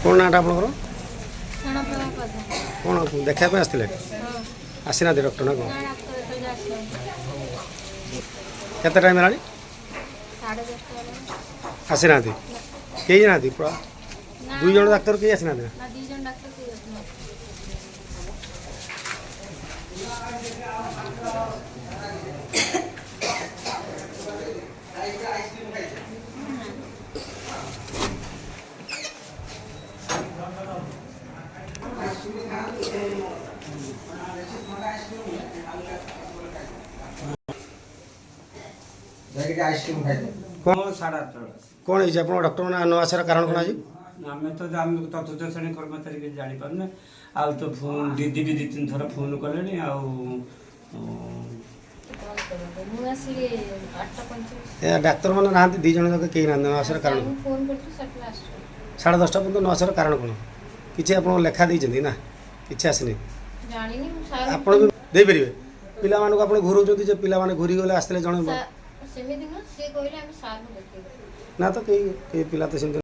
कौन नाटा आपंकर क्षणप्रभा प्रधान। कौन देखापी आसते हाँ। आसी ना डॉक्टर ना कौन ना डॉक्टर एतले आसले केते टाइम है 10:30 वाले आसी ना कई ना पूरा ना दुई जन डाक्तर कई आसी ना ना 2 जन डॉक्टर के आसले। कौन साढ़े 8 कौन है आप डॉक्टर मैंने न आसार कारण कौन आज आम तो चतुर्थ श्रेणी कर्मचारी किसी जापारे आ तो दीदी भी 2-3 थर फोन कले ମୁଁ ଆସିଲି 8:45 डाक्तर मैंने ना दी जन जाक कई ना न आसार कारण ମୁଁ ଫୋନ୍ କରିଥିଲି ସେଠୁ ଆସୁଛି। 10:30 पर्यटन न आसार कारण कौन किसी आप लेखा देते ना किसी आसनी ଜାଣିନି ମୁଁ ସାର୍ ଆପଣ ବି ଦେଇପାରିବେ ପିଲାମାନଙ୍କୁ ଆପଣ ଘୁରଉଛନ୍ତି ଯେ ପିଲାମାନେ ଘୁରି ଗଲେ ଆସିଥିଲେ ଜଣେ ସେମିତି ନୁହଁ ସେ କହିଲେ ଆମେ ସାର୍ଙ୍କୁ ଦେଖେଇବୁ। ନା ତ କେହି କେହି ପିଲା ତ ସେମିତି